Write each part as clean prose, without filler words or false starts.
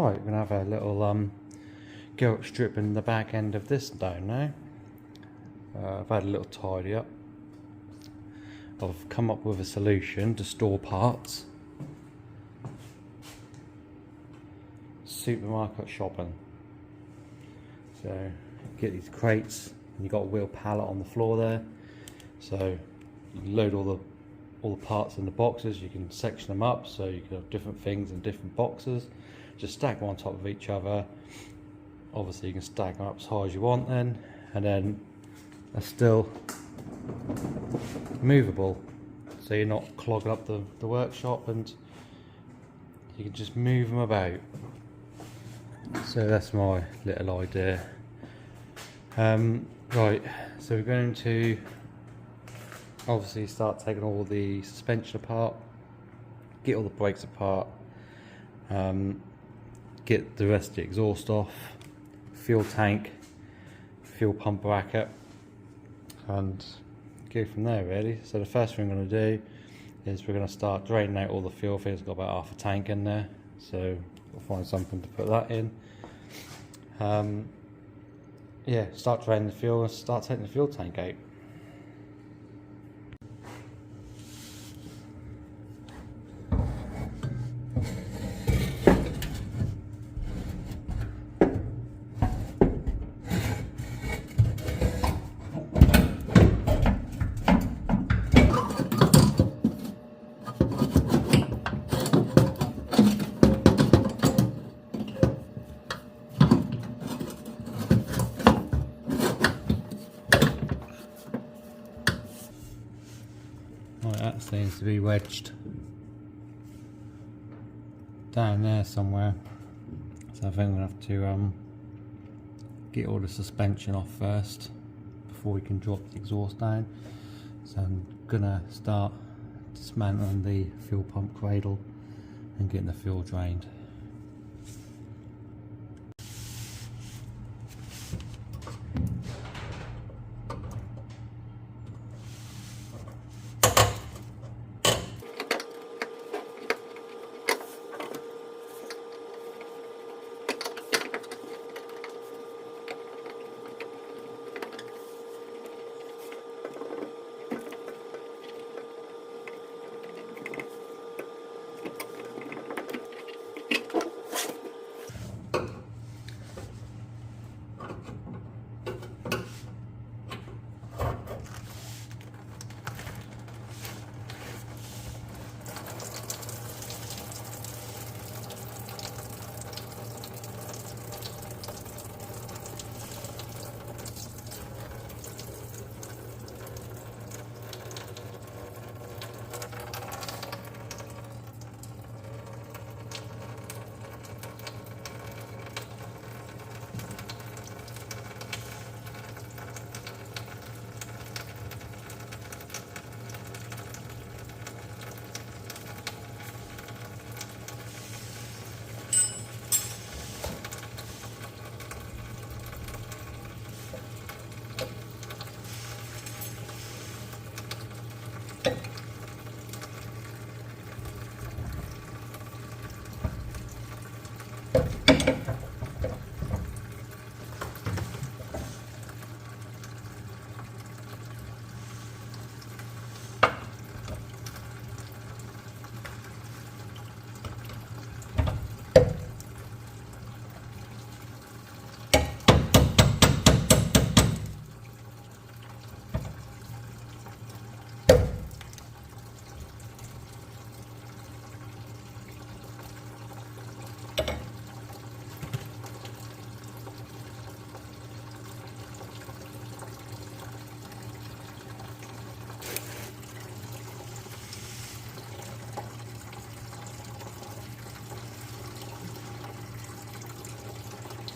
Right, we're going to have a little go at stripping the back end of this down now. I've had a little tidy up. I've come up with a solution to store parts. Supermarket shopping. So get these crates, and you've got a wheel pallet on the floor there. So you can load all the parts in the boxes. You can section them up so you can have different things in different boxes. Just stack them on top of each other. Obviously you can stack them up as high as you want then, and then they're still movable, so you're not clogging up the workshop, and you can just move them about. So that's my little idea. Right, so we're going to obviously start taking all the suspension apart, get all the brakes apart, get the rest of the exhaust off, fuel tank, fuel pump bracket, and go from there really. So the first thing I'm going to do is we're going to start draining out all the fuel. I think it's got about half a tank in there, so we'll find something to put that in. Yeah, start draining the fuel and start taking the fuel tank out. Right, that seems to be wedged down there somewhere, so I think I'm going to have to get all the suspension off first before we can drop the exhaust down. So I'm going to start dismantling the fuel pump cradle and getting the fuel drained.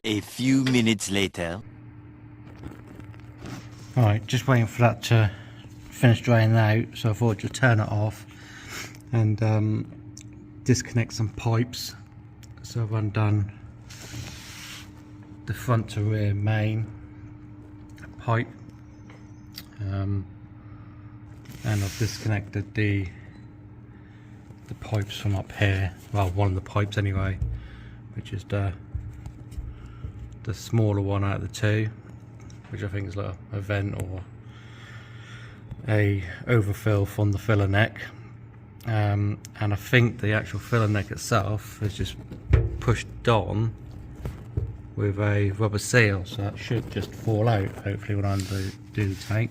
A few minutes later. Alright, just waiting for that to finish draining out, so I thought I'd just turn it off and disconnect some pipes. So I've undone the front to rear main pipe, and I've disconnected the pipes from up here, well, one of the pipes anyway, which is the smaller one out of the two, which I think is like a vent or a overfill from the filler neck. And I think the actual filler neck itself is just pushed on with a rubber seal, so that should just fall out hopefully when I do the tank.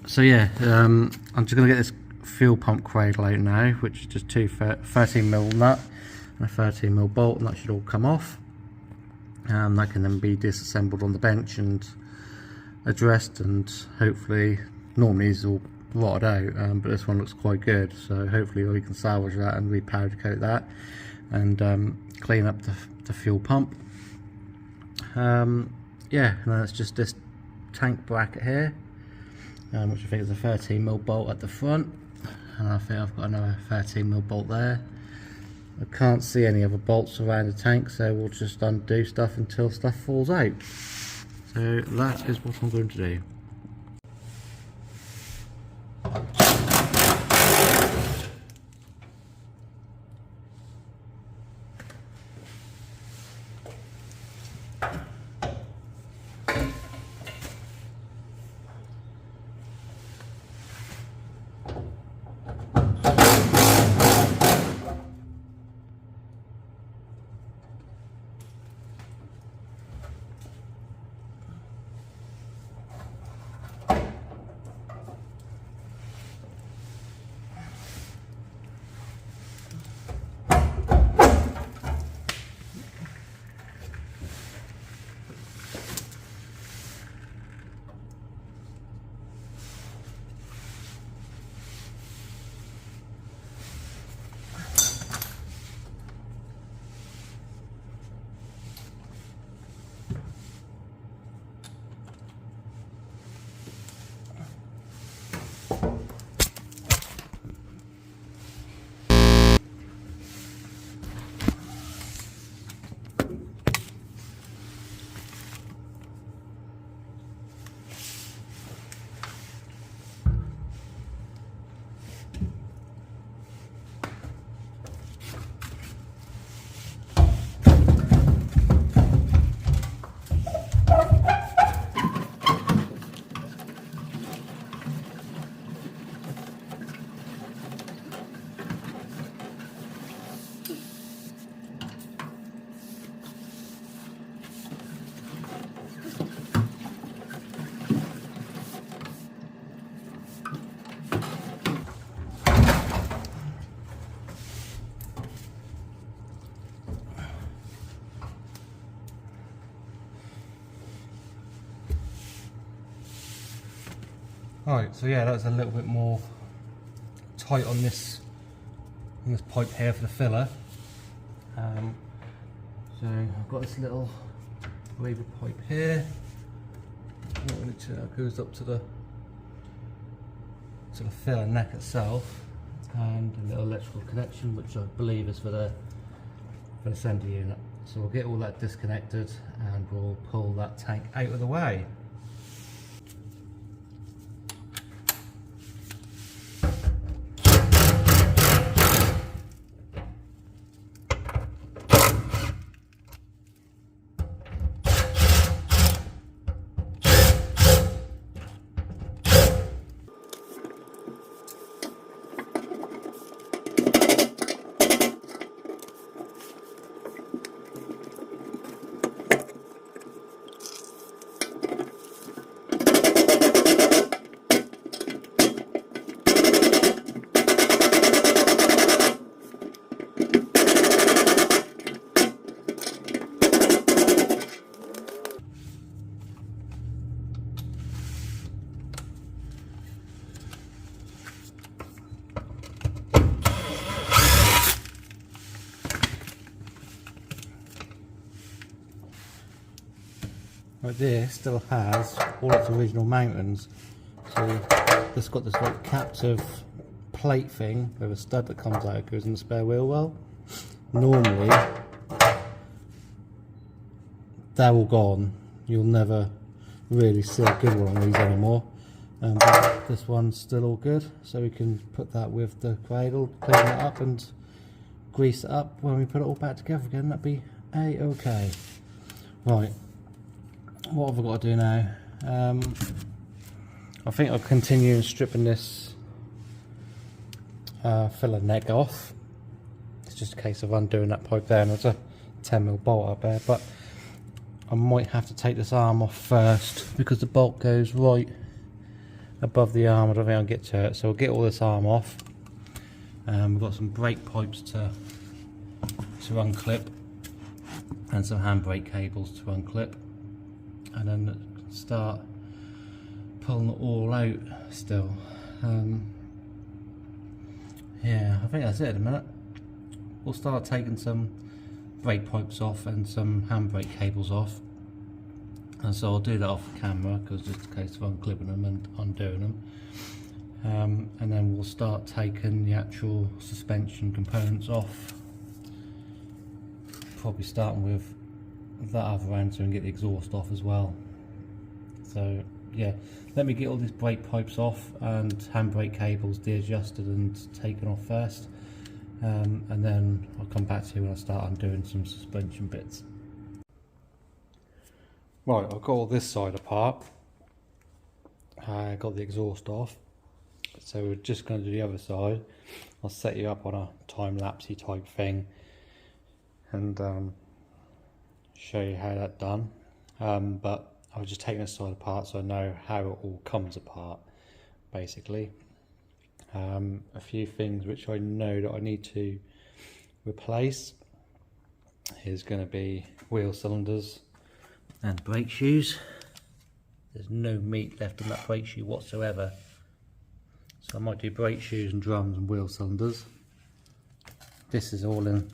So yeah, I'm just going to get this fuel pump cradle out now, which is just two 13mm nut and a 13mm bolt, and that should all come off. That can then be disassembled on the bench and addressed, and hopefully, normally these all rotted out, but this one looks quite good, so hopefully we can salvage that and re-powder coat that and clean up the fuel pump. Yeah, and then it's just this tank bracket here, which I think is a 13mm bolt at the front, and I think I've got another 13mm bolt there. I can't see any other bolts around the tank, so we'll just undo stuff until stuff falls out. So that is what I'm going to do. Right, so yeah, that's a little bit more tight on this pipe here for the filler. So I've got this little lever pipe here. That goes up to the filler neck itself, and a little electrical connection, which I believe is for the sender unit. So we'll get all that disconnected and we'll pull that tank out of the way. Like this still has all its original mountings, so it's got this like captive plate thing with a stud that comes out, goes in the spare wheel well. Normally they're all gone, you'll never really see a good one on these anymore, but this one's still all good, so we can put that with the cradle, clean that up and grease it up when we put it all back together again. That'd be a-okay. Right, what have I got to do now? I think I'll continue stripping this filler neck off. It's just a case of undoing that pipe there, and there's a 10mm bolt up there, but I might have to take this arm off first because the bolt goes right above the arm. I don't think I'll get to it, so I'll get all this arm off. We've got some brake pipes to unclip and some handbrake cables to unclip, and then start pulling it all out still. Yeah, I think that's it in a minute. We'll start taking some brake pipes off and some handbrake cables off, and so I'll do that off camera because it's just a case of unclipping them and undoing them. And then we'll start taking the actual suspension components off, probably starting with that other end so we can get the exhaust off as well. So yeah, let me get all these brake pipes off and handbrake cables de-adjusted and taken off first, and then I'll come back to you when I start undoing some suspension bits. Right, I've got all this side apart. I got the exhaust off, so we're just going to do the other side. I'll set you up on a time-lapsey type thing and show you how that's done. But I was just taking this side apart so I know how it all comes apart, basically. A few things which I know that I need to replace is going to be wheel cylinders and brake shoes. There's no meat left in that brake shoe whatsoever, so I might do brake shoes and drums and wheel cylinders. This is all in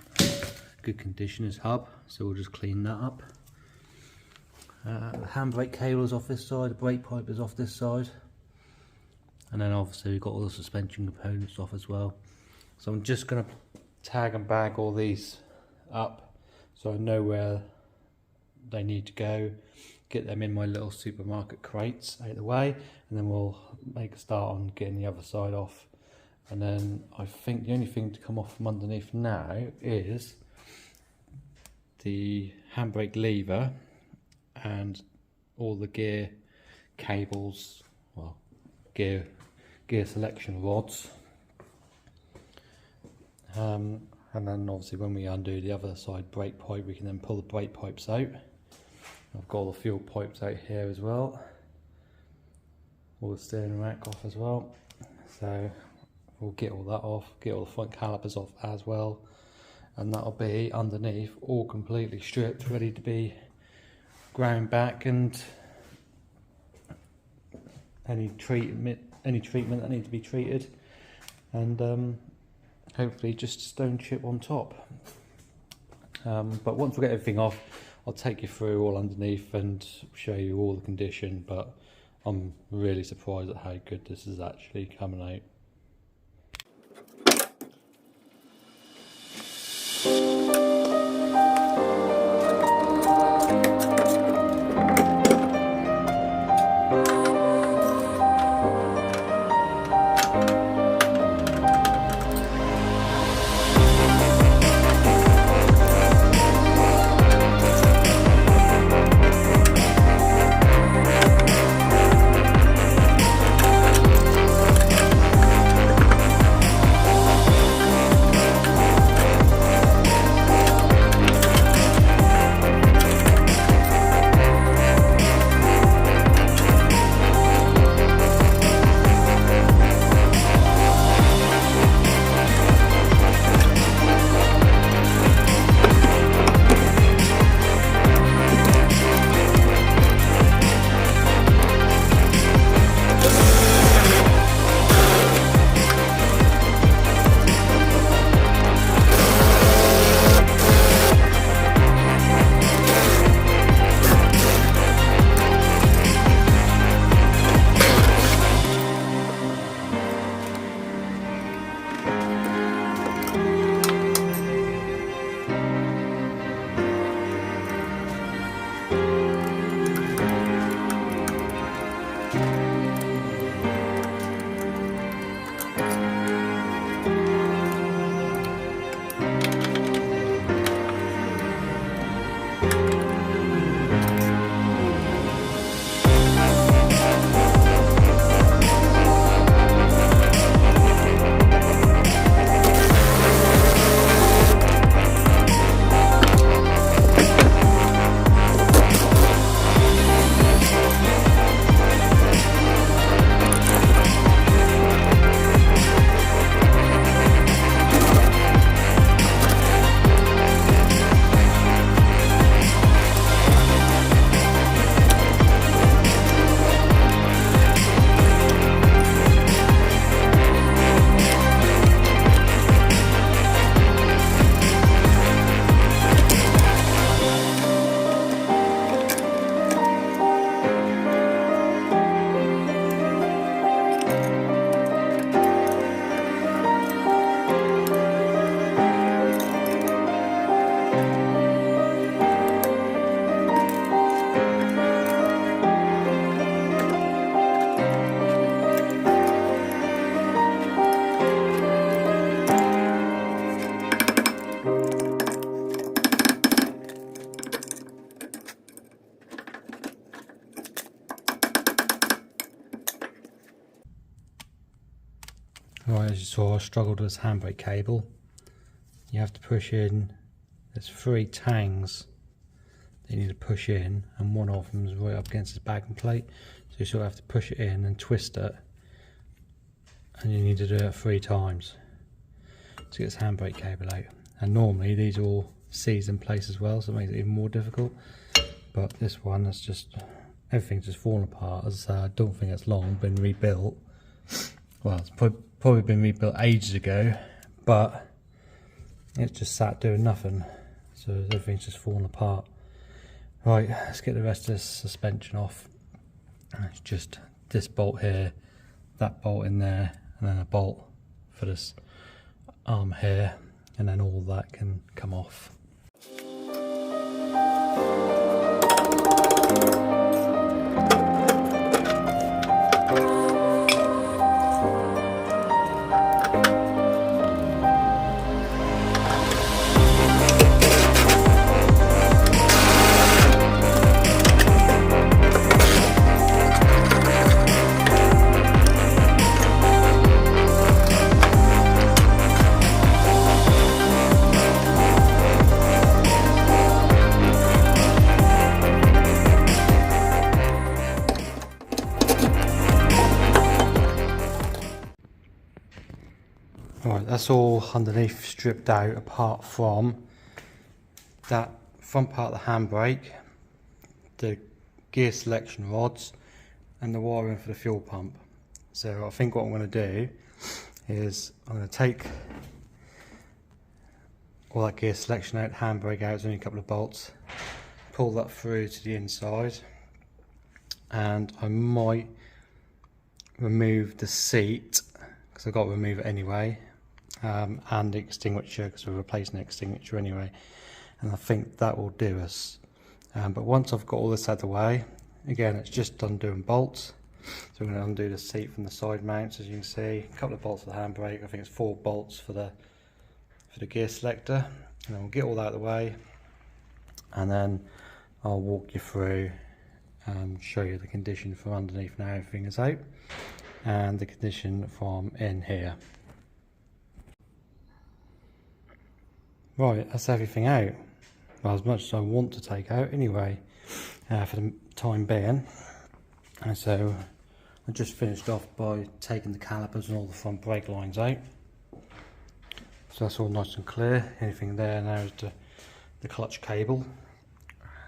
good condition, this hub, so we'll just clean that up. The handbrake cable is off this side, the brake pipe is off this side, and then obviously we've got all the suspension components off as well. So I'm just going to tag and bag all these up so I know where they need to go, get them in my little supermarket crates out of the way, and then we'll make a start on getting the other side off. And then I think the only thing to come off from underneath now is the handbrake lever and all the gear cables, well, gear selection rods, and then obviously when we undo the other side brake pipe, we can then pull the brake pipes out. I've got all the fuel pipes out here as well, all the steering rack off as well, so we'll get all that off, get all the front calipers off as well, and that'll be underneath all completely stripped, ready to be ground back, and any treatment that needs to be treated, and hopefully just stone chip on top. But once we get everything off, I'll take you through all underneath and show you all the condition, but I'm really surprised at how good this is actually coming out. Right, as you saw, I struggled with this handbrake cable. You have to push in, there's 3 tangs that you need to push in, and one of them is right up against this backing plate. So you sort of have to push it in and twist it, and you need to do it 3 times to get this handbrake cable out. And normally these are all seized in place as well, so it makes it even more difficult. But this one, that's just, everything's just fallen apart. As I don't think it's long been rebuilt. Well, it's probably been rebuilt ages ago, but it's just sat doing nothing. So everything's just fallen apart. Right, let's get the rest of this suspension off. It's just this bolt here, that bolt in there, and then a bolt for this arm here, and then all that can come off. Right, that's all underneath stripped out apart from that front part of the handbrake, the gear selection rods, and the wiring for the fuel pump. So I think what I'm going to do is I'm going to take all that gear selection out, handbrake out, it's only a couple of bolts, pull that through to the inside, and I might remove the seat because I've got to remove it anyway. And the extinguisher because we're replacing the extinguisher anyway, and I think that will do us. But once I've got all this out of the way, again it's just undoing bolts. So I'm going to undo the seat from the side mounts, as you can see, a couple of bolts for the handbrake, I think it's 4 bolts for the gear selector, and then we'll get all that out of the way, and then I'll walk you through and show you the condition from underneath now everything is out, and the condition from in here. Right, that's everything out. Well, as much as I want to take out anyway, for the time being. And so I just finished off by taking the calipers and all the front brake lines out. So that's all nice and clear. Anything there now is the clutch cable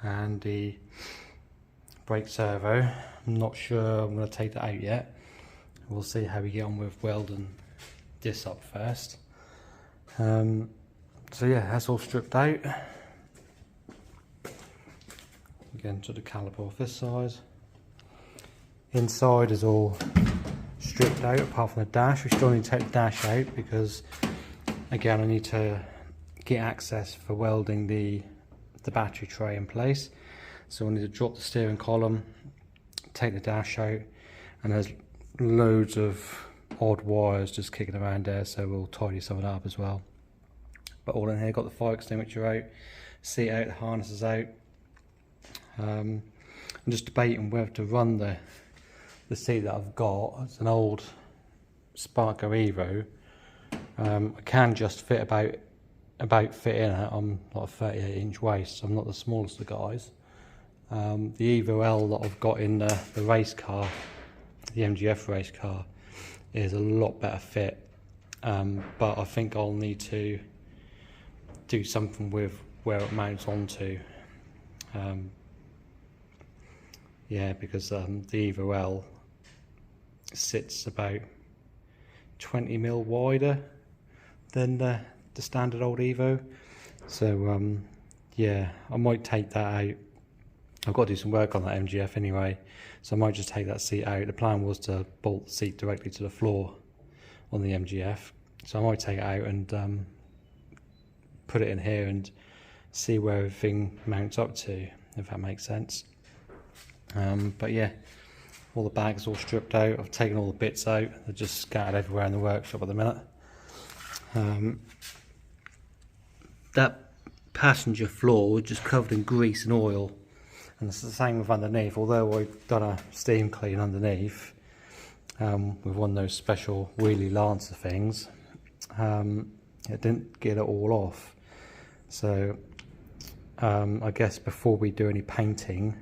and the brake servo. I'm not sure I'm going to take that out yet. We'll see how we get on with welding this up first. So yeah, that's all stripped out. Again, to the caliper off this side. Inside is all stripped out apart from the dash. We still need to take the dash out because, again, I need to get access for welding the battery tray in place. So I need to drop the steering column, take the dash out, and there's loads of odd wires just kicking around there, so we'll tidy some of that up as well. But all in here, got the fire extinguisher out, seat out, the harnesses out. I'm just debating whether to run the seat that I've got. It's an old Sparker Evo. I can just fit about fit in it. I'm like a 38-inch waist, so I'm not the smallest of the guys. The Evo L that I've got in the race car, the MGF race car, is a lot better fit. But I think I'll need to do something with where it mounts onto. Yeah, because the Evo L sits about 20mm wider than the standard old Evo. So yeah, I might take that out. I've got to do some work on that MGF anyway, so I might just take that seat out. The plan was to bolt the seat directly to the floor on the MGF, so I might take it out and put it in here and see where everything mounts up to, if that makes sense. But yeah, all the bags all stripped out. I've taken all the bits out. They're just scattered everywhere in the workshop at the minute. That passenger floor was just covered in grease and oil, and it's the same with underneath. Although I've done a steam clean underneath, with one of those special wheelie lancer things. It didn't get it all off, so I guess before we do any painting,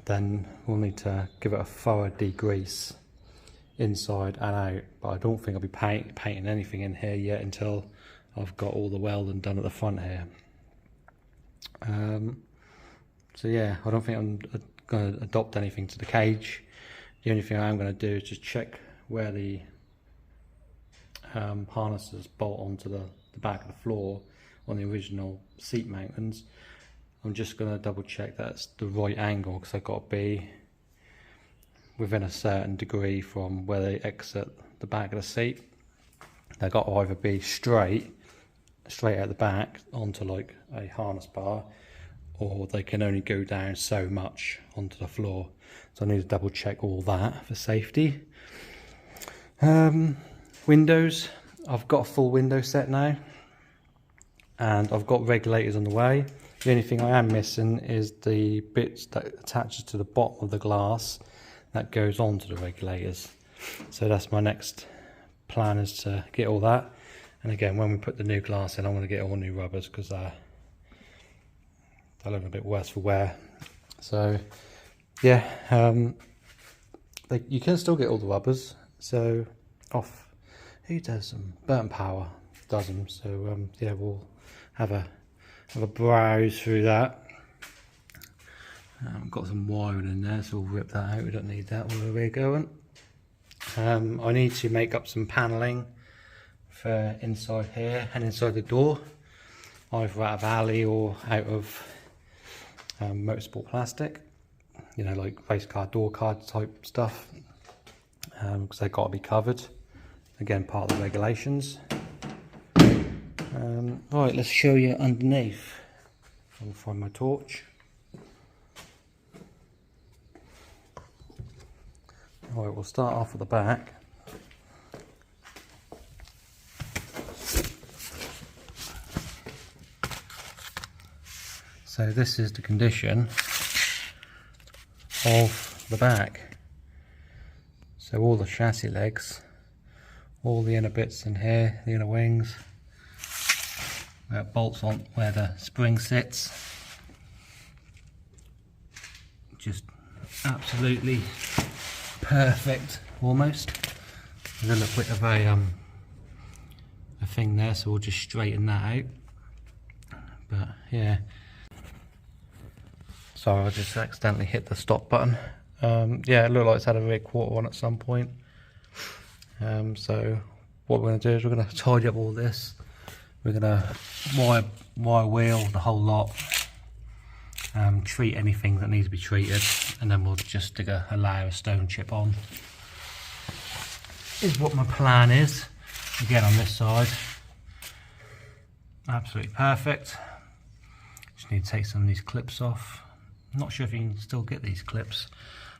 then we'll need to give it a thorough degrease inside and out, but I don't think I'll be painting anything in here yet until I've got all the welding done at the front here. So yeah, I don't think I'm going to adopt anything to the cage. The only thing I'm going to do is just check where the harnesses bolt onto the back of the floor on the original seat mountings. I'm just going to double check that's the right angle, because I've got to be within a certain degree from where they exit the back of the seat. They've got to either be straight out the back onto like a harness bar, or they can only go down so much onto the floor. So I need to double check all that for safety. Windows, I've got a full window set now, and I've got regulators on the way. The only thing I am missing is the bits that attaches to the bottom of the glass that goes onto the regulators. So that's my next plan, is to get all that. And again, when we put the new glass in, I'm going to get all new rubbers, because they're looking a bit worse for wear. So yeah, you can still get all the rubbers. So off, who does them? Burnt Power does them. So yeah, we'll have a browse through that. Got some wiring in there, so we'll rip that out. We don't need that where we're going. I need to make up some panelling for inside here and inside the door, either out of alley or out of motorsport plastic, you know, like race car door card type stuff, because they've got to be covered. Again, part of the regulations. Right, let's show you underneath. I'll find my torch. Right, we'll start off at the back. So this is the condition of the back. So all the chassis legs, all the inner bits in here, the inner wings, where it bolts on, where the spring sits, just absolutely perfect almost. There's a little bit of a thing there, so we'll just straighten that out. But yeah, sorry, I just accidentally hit the stop button. Yeah, it looked like it's had a rear quarter on at some point. So what we're going to do is we're going to tidy up all this. We're going to wire wheel the whole lot, treat anything that needs to be treated, and then we'll just stick a layer of stone chip on. Is what my plan is. Again, on this side, absolutely perfect. Just need to take some of these clips off. I'm not sure if you can still get these clips,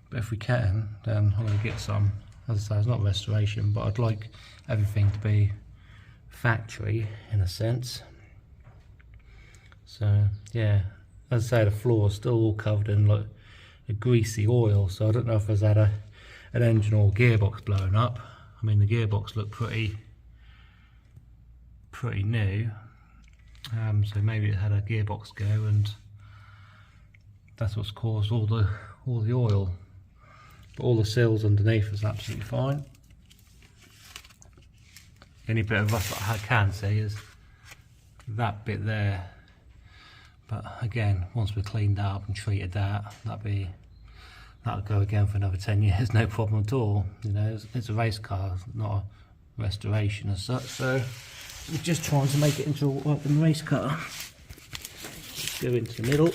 but if we can, then I'm going to get some. As I say, it's not restoration, but I'd like everything to be factory in a sense. So yeah, as I say, the floor is still all covered in like a greasy oil, so I don't know if there's had an engine or gearbox blown up. I mean, the gearbox looked pretty new, so maybe it had a gearbox go, and that's what's caused all the oil. But all the seals underneath is absolutely fine. The only bit of rust that I can see is that bit there. But again, once we've cleaned that up and treated that, that'll go again for another 10 years, no problem at all. You know, it's a race car, it's not a restoration as such. So we're just trying to make it into a working race car. Let's go into the middle.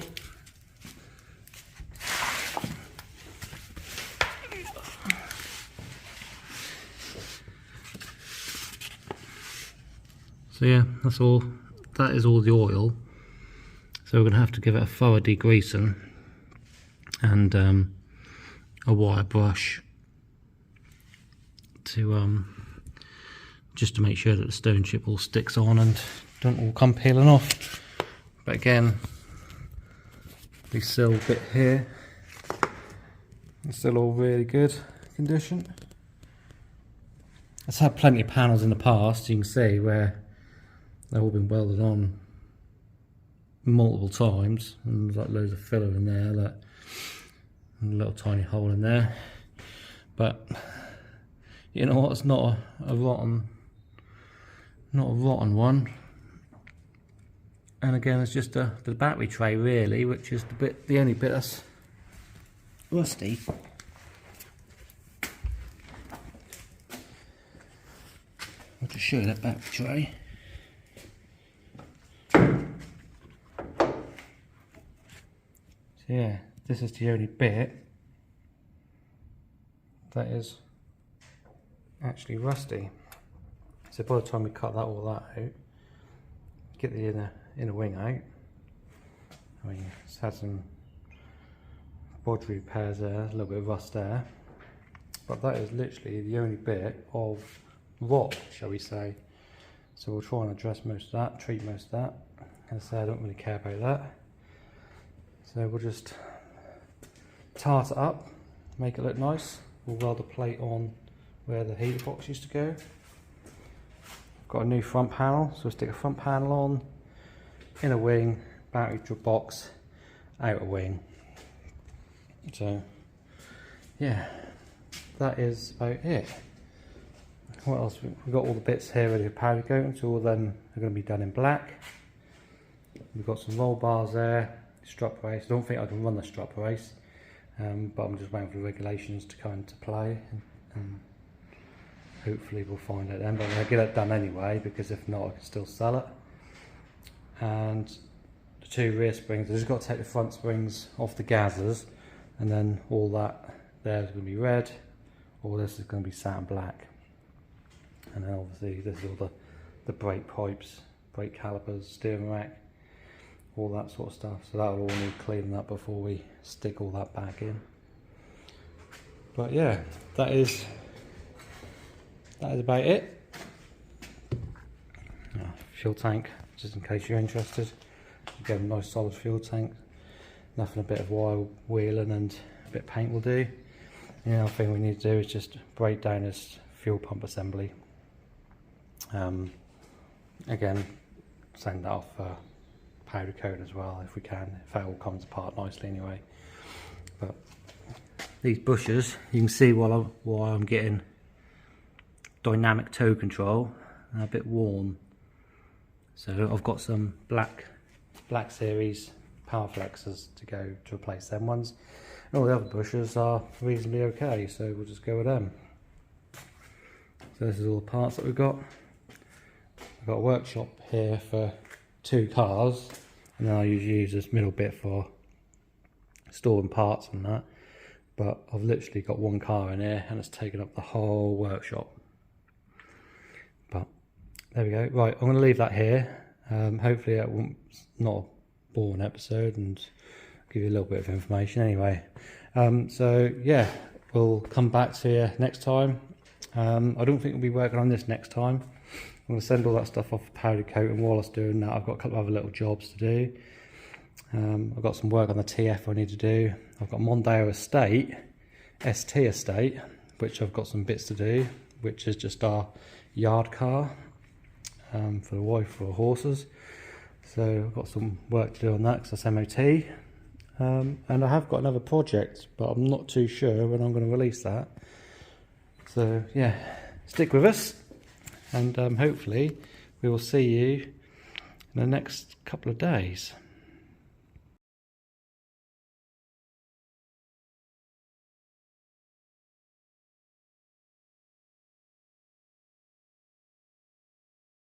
So yeah, that's all. That is all the oil. So we're going to have to give it a thorough degreasing and a wire brush to just to make sure that the stone chip all sticks on and don't all come peeling off. But again, the sill bit here It's still all really good condition. I've had plenty of panels in the past, you can see, where they've all been welded on multiple times, and there's like loads of filler in there, like, and a little tiny hole in there. But you know what, it's not a rotten one. And again, it's just the battery tray really, which is the only bit that's rusty. I'll just show you that battery tray. So yeah, this is the only bit that is actually rusty. So by the time we cut that all that out, get the inner wing out, I mean, it's had some body repairs there, a little bit of rust there, but that is literally the only bit of rot, shall we say. So we'll try and address most of that, treat most of that. As I say, I don't really care about that. So we'll just tart it up, make it look nice. We'll weld a plate on where the heater box used to go. Got a new front panel, so we'll stick a front panel on, inner wing, battery box, outer wing. So yeah, that is about it. What else? We've got all the bits here ready for powder coating, so all of them are going to be done in black. We've got some roll bars there, strut brace. I don't think I can run the strut brace, but I'm just waiting for the regulations to come into play, and hopefully we'll find it then. But I'm going to get it done anyway, because if not I can still sell it. And the two rear springs, I've just got to take the front springs off the gathers, and then all that there is going to be red, all this is going to be satin black. And then obviously this is all the brake pipes, brake calipers, steering rack, all that sort of stuff. So that will all need cleaning up before we stick all that back in. But yeah, that is about it. Fuel tank, just in case you're interested. Again, a nice solid fuel tank. Nothing a bit of wire wheeling and a bit of paint will do. The other thing we need to do is just break down this fuel pump assembly. Again, send that off for powder coat as well if we can, if that all comes apart nicely anyway. But these bushes, you can see why I'm getting dynamic toe control, and a bit worn. So I've got some black series power flexors to go to replace them ones. And all the other bushes are reasonably okay, so we'll just go with them. So this is all the parts that we've got. I've got a workshop here for 2 cars, and then I usually use this middle bit for storing parts and that. But I've literally got 1 car in here, and it's taken up the whole workshop. But there we go. Right, I'm going to leave that here. Hopefully that won't, not a boring episode, and give you a little bit of information anyway. So yeah, we'll come back to you next time. I don't think we'll be working on this next time. I'm going to send all that stuff off for powder coat, and while I was doing that I've got a couple of other little jobs to do. I've got some work on the TF I need to do. I've got Mondeo Estate, ST Estate, which I've got some bits to do, which is just our yard car for the wife for the horses. So I've got some work to do on that because that's MOT. And I have got another project, but I'm not too sure when I'm going to release that. So yeah, stick with us, and hopefully we will see you in the next couple of days.